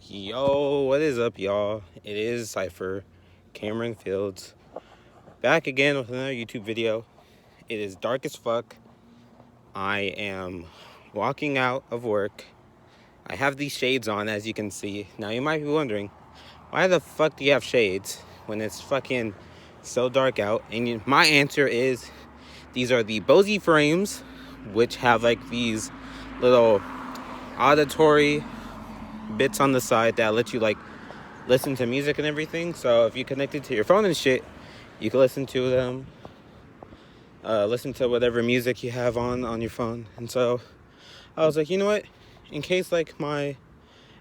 Yo, what is up, y'all? It is Cipher, Cameron Fields, back again with another YouTube video. It is dark as fuck. I am walking out of work. I have these shades on, as you can see. Now, you might be wondering, why the fuck do you have shades when it's fucking so dark out? And my answer is, these are the Bose frames, which have like these little auditory bits on the side that let you like listen to music and everything. So if you connect it to your phone and shit, you can listen to them, listen to whatever music you have on your phone. And so I was like, you know what, in case like my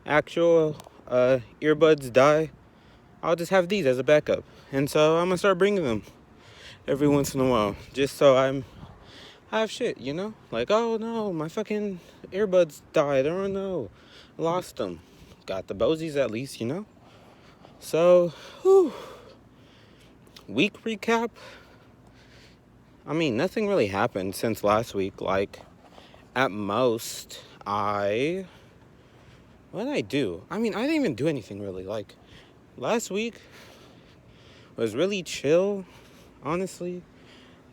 actual earbuds die, I'll just have these as a backup. And so I'm gonna start bringing them every once in a while, just so I have shit, you know? Like, oh no, my fucking earbuds died. Oh no, lost them. Got the Bosies at least, you know? So, week recap. I mean, nothing really happened since last week. Like, at most, what did I do? I mean, I didn't even do anything really. Like, last week was really chill, honestly.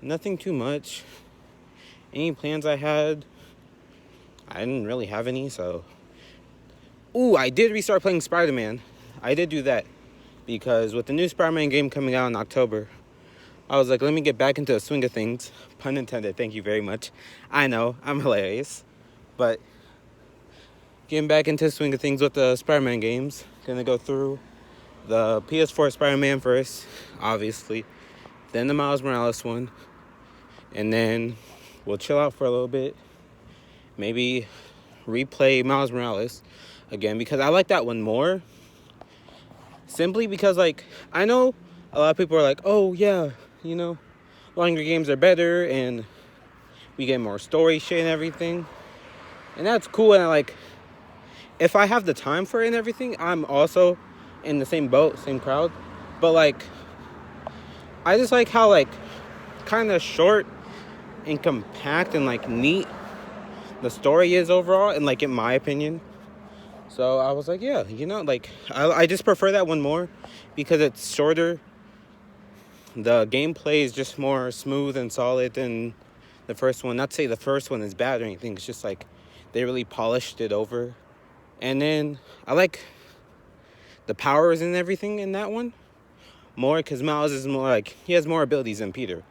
Nothing too much. Any plans I had, I didn't really have any, so. I did restart playing Spider-Man. I did do that. Because with the new Spider-Man game coming out in October, I was like, let me get back into the swing of things. Pun intended, thank you very much. I know, I'm hilarious. But getting back into the swing of things with the Spider-Man games. Gonna go through the PS4 Spider-Man first, obviously. Then the Miles Morales one. And then we'll chill out for a little bit. Maybe replay Miles Morales again, because I like that one more. Simply because, like, I know a lot of people are like, oh, yeah, you know, longer games are better and we get more story shit and everything. And that's cool. And, like, if I have the time for it and everything, I'm also in the same boat, same crowd. But, like, I just like how, like, kind of short and compact and, like, neat the story is overall. And, like, in my opinion. So I was like, yeah, you know, like, I just prefer that one more because it's shorter. The gameplay is just more smooth and solid than the first one. Not to say the first one is bad or anything. It's just like they really polished it over. And then I like the powers and everything in that one more because Miles is more like, he has more abilities than Peter.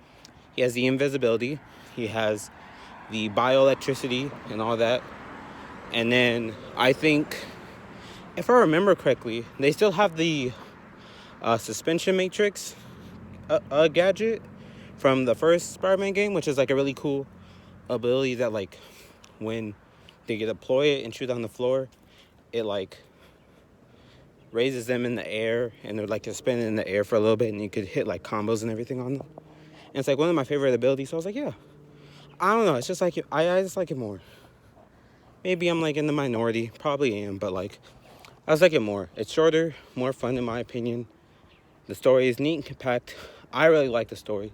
He has the invisibility. He has the bioelectricity and all that. And then I think, if I remember correctly, they still have the suspension matrix gadget from the first Spider-Man game, which is like a really cool ability that, like, when they deploy it and shoot on the floor, it like raises them in the air and they're like just spinning in the air for a little bit and you could hit like combos and everything on them. And it's like one of my favorite abilities. So I was like, yeah, I don't know. It's just like, I just like it more. Maybe I'm like in the minority, probably am, but like I just like it more. It's shorter, more fun in my opinion. The story is neat and compact. I really like the story.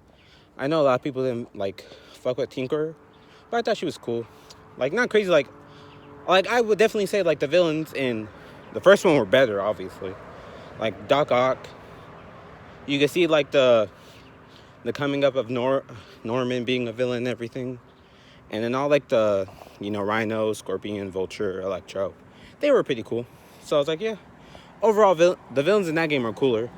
I know a lot of people didn't like fuck with Tinker, but I thought she was cool. Like, not crazy. Like I would definitely say like the villains in the first one were better, obviously. Like Doc Ock. You can see like the coming up of Norman being a villain and everything. And then all like the, you know, Rhino, Scorpion, Vulture, Electro. They were pretty cool. So I was like, yeah. Overall, the villains in that game are cooler.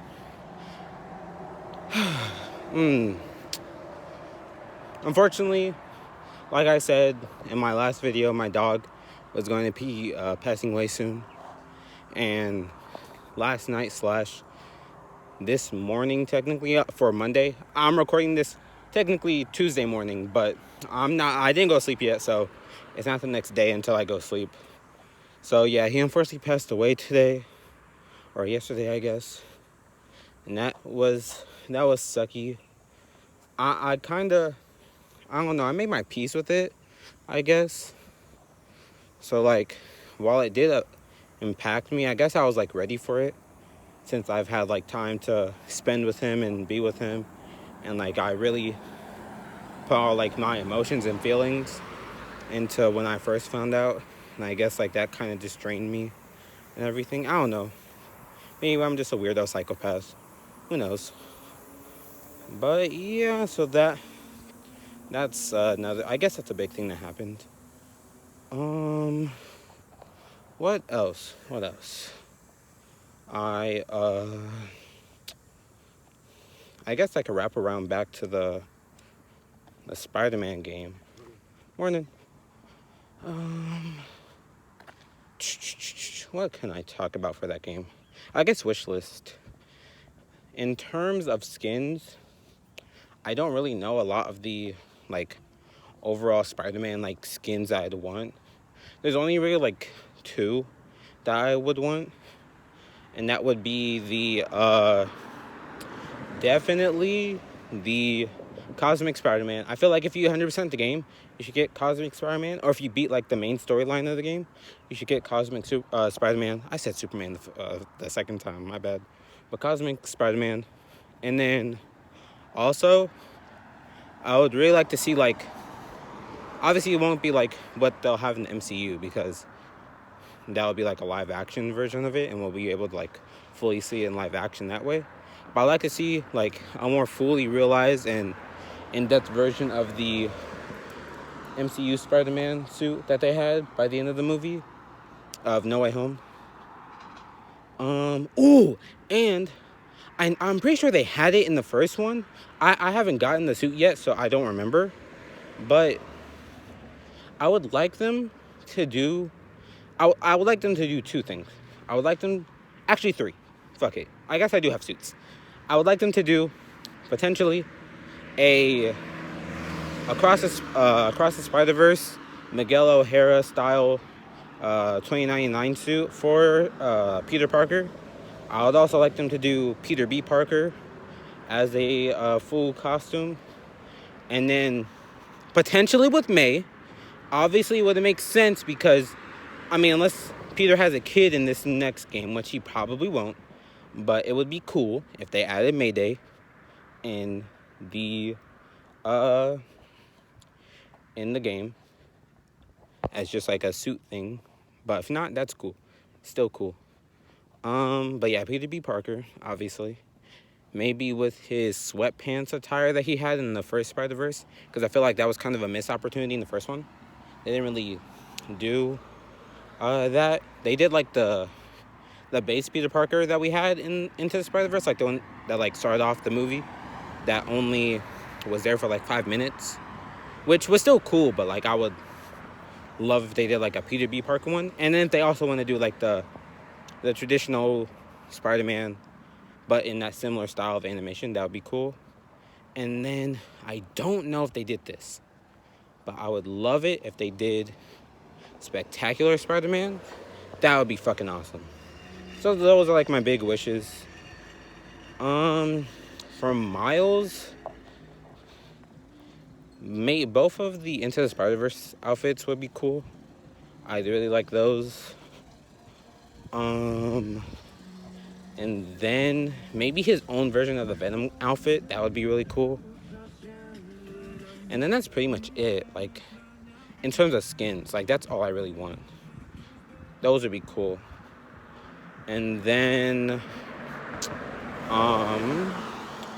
Unfortunately, like I said in my last video, my dog was going to be passing away soon. And last night / this morning, technically, for Monday, I'm recording this technically Tuesday morning, but I didn't go to sleep yet, so it's not the next day until I go sleep. So yeah, he unfortunately passed away today, or yesterday, I guess. And that was sucky. I kind of, I don't know, I made my peace with it, I guess. So like, while it did impact me, I guess I was like ready for it, since I've had like time to spend with him and be with him, and like I really put all like my emotions and feelings into when I first found out. And I guess like that kind of just drained me and everything. I don't know. Maybe I'm just a weirdo psychopath. Who knows? But yeah, so that's another. I guess that's a big thing that happened. Um, what else? What else? I I guess I could wrap around back to the Spider-Man game. Morning. Um, what can I talk about for that game? I guess wish list. In terms of skins, I don't really know a lot of the like overall Spider-Man like skins I'd want. There's only really like two that I would want, and that would be the definitely the Cosmic Spider-Man. I feel like if you 100% the game, you should get Cosmic Spider-Man, or if you beat like the main storyline of the game, you should get Cosmic Spider-Man. I said Superman the second time, my bad, but Cosmic Spider-Man. And then also I would really like to see like, obviously it won't be like what they'll have in the MCU, because that would be like a live action version of it, and we'll be able to like fully see it in live action that way. But I like to see like a more fully realized and in-depth version of the MCU Spider-Man suit that they had by the end of the movie of No Way Home. Ooh, and I'm pretty sure they had it in the first one. I haven't gotten the suit yet, so I don't remember. But I would like them to do... I would like them to do two things. I would like them... Actually, three. Fuck it. I guess I do have suits. I would like them to do, potentially, across the Spider-Verse Miguel O'Hara style 2099 suit for Peter Parker. I would also like them to do Peter B. Parker as a full costume. And then potentially with May. Obviously it wouldn't make sense because, I mean, unless Peter has a kid in this next game, which he probably won't. But it would be cool if they added Mayday in the game as just like a suit thing. But if not, that's cool. Still cool. But yeah, Peter B. Parker, obviously. Maybe with his sweatpants attire that he had in the first Spider-Verse, because I feel like that was kind of a missed opportunity in the first one. They didn't really do that. They did like the base Peter Parker that we had in Into the Spider-Verse, like the one that like started off the movie, that only was there for like 5 minutes, which was still cool, but like I would love if they did like a Peter B. Parker one. And then if they also want to do like the traditional Spider-Man, but in that similar style of animation, that would be cool. And then I don't know if they did this, but I would love it if they did Spectacular Spider-Man. That would be fucking awesome. So those are like my big wishes. From Miles, both of the Into the Spider-Verse outfits would be cool. I'd really like those. And then maybe his own version of the Venom outfit. That would be really cool. And then that's pretty much it. Like, in terms of skins, like, that's all I really want. Those would be cool. And then,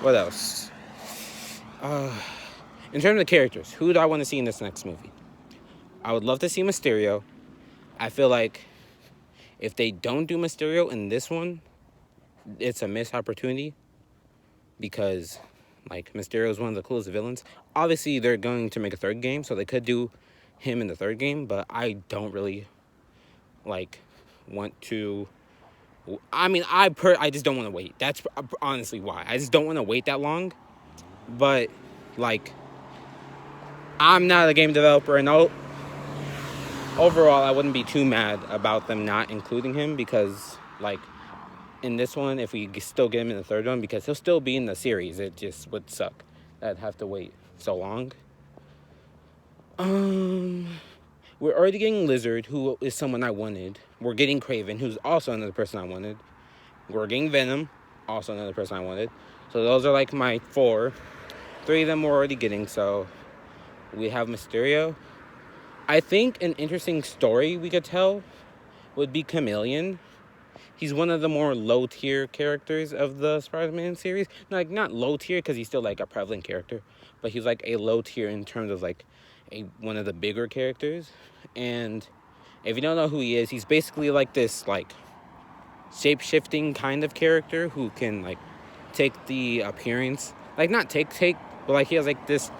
what else? In terms of characters, who do I want to see in this next movie? I would love to see Mysterio. I feel like if they don't do Mysterio in this one, it's a missed opportunity, because like Mysterio is one of the coolest villains. Obviously they're going to make a third game, so they could do him in the third game, but I don't really like want to. I mean, I just don't want to wait. That's honestly why. I just don't want to wait that long. But like, I'm not a game developer, and overall I wouldn't be too mad about them not including him, because like in this one, if we still get him in the third one, because he'll still be in the series, it just would suck that I'd have to wait so long. We're already getting Lizard, who is someone I wanted. We're getting Craven, who's also another person I wanted. We're getting Venom, also another person I wanted. So those are like my 4. 3 of them we're already getting, so we have Mysterio. I think an interesting story we could tell would be Chameleon. he's one of the more low tier characters of the Spider-Man series. Like, not low tier because he's still like a prevalent character, but he's like a low tier in terms of like one of the bigger characters. And if you don't know who he is, he's basically like this like shape-shifting kind of character who can like take the appearance, like not take, but like he has like this,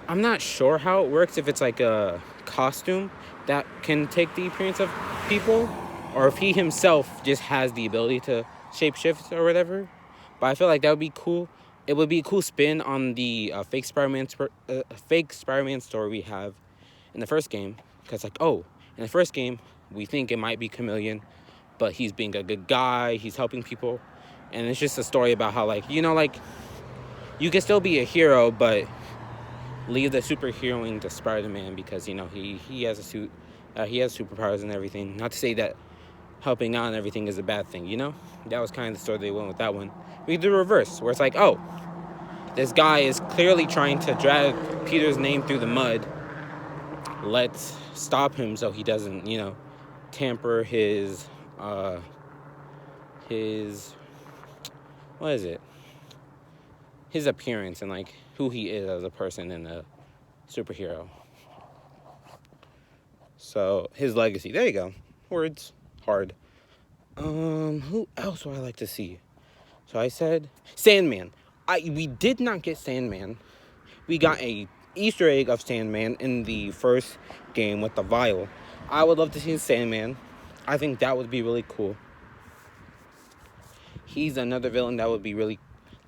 I'm not sure how it works, if it's like a costume that can take the appearance of people, or if he himself just has the ability to shapeshift or whatever. But I feel like that would be cool. It would be a cool spin on the fake Spider-Man story we have in the first game. Because like, oh, in the first game, we think it might be Chameleon, but he's being a good guy, he's helping people. And it's just a story about how, like, you know, like, you can still be a hero, but leave the superheroing to Spider-Man because, you know, he has a suit, he has superpowers and everything. Not to say that helping out and everything is a bad thing, you know? That was kind of the story they went with that one. We do the reverse, where it's like, oh, this guy is clearly trying to drag Peter's name through the mud. Let's stop him so he doesn't, you know, tamper his, what is it? His appearance and, like, who he is as a person and a superhero. So, his legacy. There you go. Words. Hard. Who else would I like to see? So I said Sandman. We did not get Sandman. We got a Easter egg of Sandman in the first game with the vial. I would love to see Sandman. I think that would be really cool. He's another villain that would be really,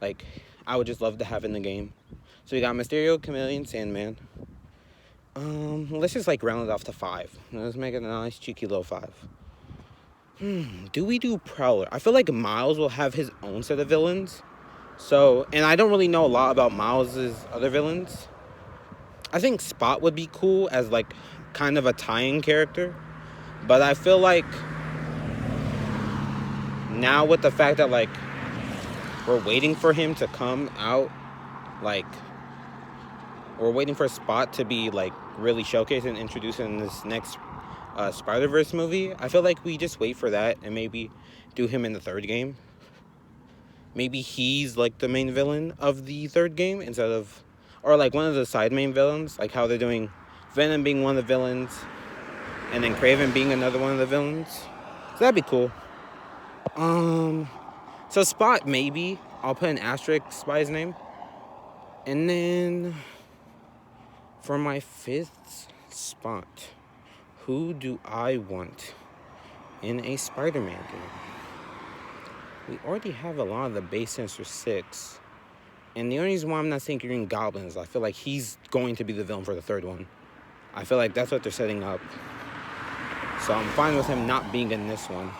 like, I would just love to have in the game. So we got Mysterio, Chameleon, Sandman. Let's just like round it off to 5. Let's make it a nice cheeky little 5. Do we do Prowler? I feel like Miles will have his own set of villains. So, and I don't really know a lot about Miles' other villains. I think Spot would be cool as like kind of a tie-in character. But I feel like now with the fact that like we're waiting for him to come out, like we're waiting for Spot to be like really showcased and introduced in this next Spider-Verse movie. I feel like we just wait for that and maybe do him in the third game. Maybe he's like the main villain of the third game instead of, or like one of the side main villains, like how they're doing Venom being one of the villains and then Kraven being another one of the villains. So that'd be cool. So Spot, maybe I'll put an asterisk by his name. And then for my 5th spot, who do I want in a Spider-Man game? We already have a lot of the base Sinister Six. And the only reason why I'm not saying Green Goblin is I feel like he's going to be the villain for the third one. I feel like that's what they're setting up. So I'm fine with him not being in this one.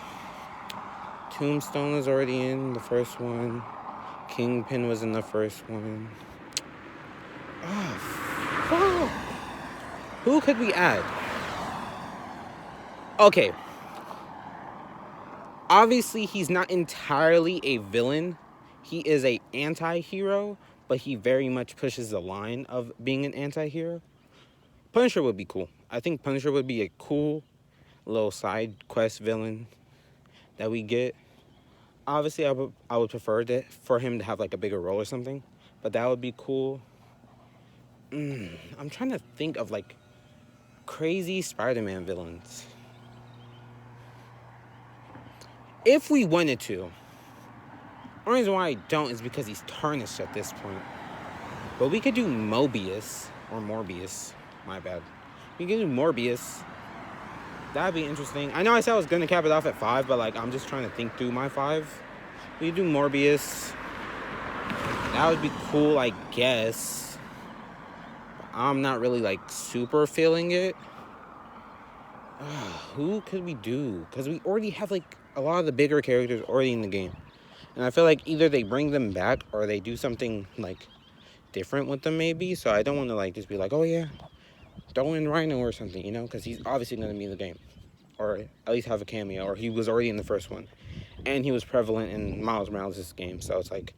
Tombstone is already in the first one. Kingpin was in the first one. Oh, fuck. Who could we add? Okay. Obviously, he's not entirely a villain. He is an anti-hero, but he very much pushes the line of being an anti-hero. Punisher would be cool. I think Punisher would be a cool little side quest villain that we get. Obviously, I would prefer for him to have like a bigger role or something, but that would be cool. I'm trying to think of like crazy Spider-Man villains. If we wanted to, the reason why I don't is because he's tarnished at this point. But we could do Morbius, my bad. We could do Morbius. That'd be interesting. I know I said I was going to cap it off at 5, but like I'm just trying to think through my 5. We could do Morbius. That would be cool, I guess. I'm not really like super feeling it. Who could we do? Because we already have like a lot of the bigger characters already in the game. And I feel like either they bring them back or they do something like different with them maybe. So I don't want to like just be like, oh yeah, throw in Rhino or something, you know, because he's obviously going to be in the game, or at least have a cameo, or he was already in the first one, and he was prevalent in Miles Morales' game, so it's like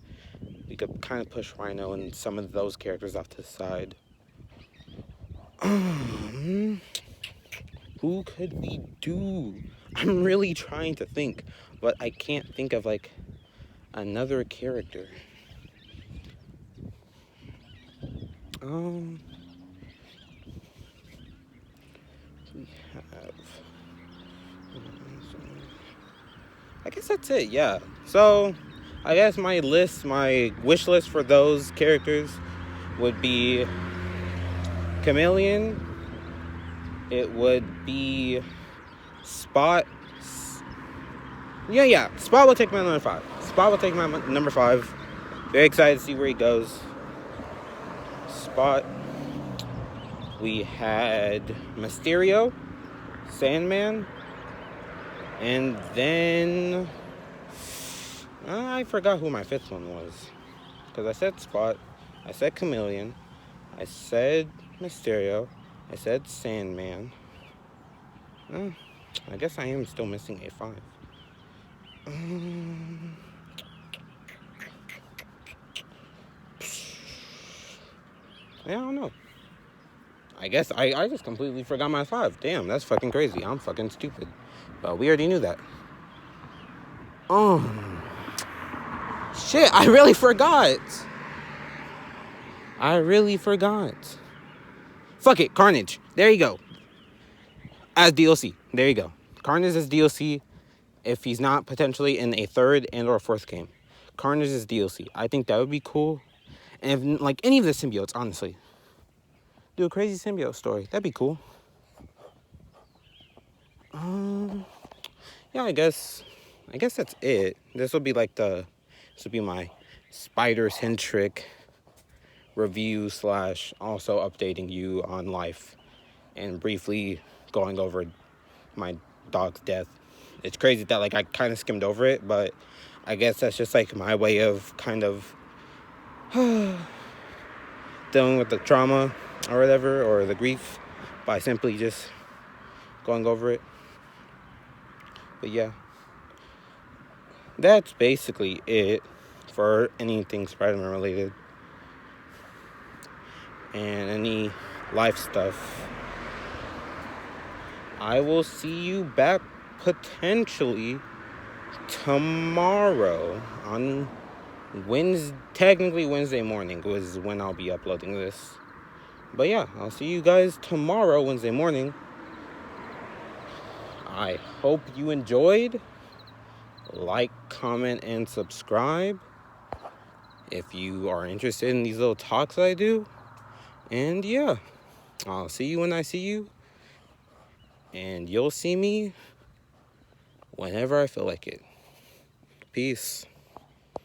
we could kind of push Rhino and some of those characters off to the side. Who could we do? I'm really trying to think, but I can't think of like another character. We have. I guess that's it. Yeah. So, I guess my wish list for those characters would be Chameleon. It would be Spot. Yeah. Spot will take my number 5. Spot will take my number 5. Very excited to see where he goes. Spot. We had Mysterio, Sandman, and then I forgot who my 5th one was. Because I said Spot, I said Chameleon, I said Mysterio, I said Sandman. I guess I am still missing a 5. Yeah, I don't know. I guess I just completely forgot my 5. Damn, that's fucking crazy. I'm fucking stupid. But we already knew that. Shit, I really forgot. Fuck it, Carnage. There you go. As DLC. There you go. Carnage is DLC if he's not potentially in a 3rd and or 4th game. Carnage is DLC. I think that would be cool. And if, like, any of the symbiotes, honestly. Do a crazy symbiote story. That'd be cool. Yeah, I guess that's it. This will be my spider-centric review / also updating you on life and briefly going over my dog's death. It's crazy that like I kind of skimmed over it, but I guess that's just like my way of kind of dealing with the trauma or whatever, or the grief, by simply just going over it. But yeah, that's basically it for anything Spider-Man related and any life stuff. I will see you back potentially tomorrow on technically Wednesday morning was when I'll be uploading this. But yeah, I'll see you guys tomorrow, Wednesday morning. I hope you enjoyed. Like, comment, and subscribe if you are interested in these little talks I do. And yeah, I'll see you when I see you. And you'll see me whenever I feel like it. Peace.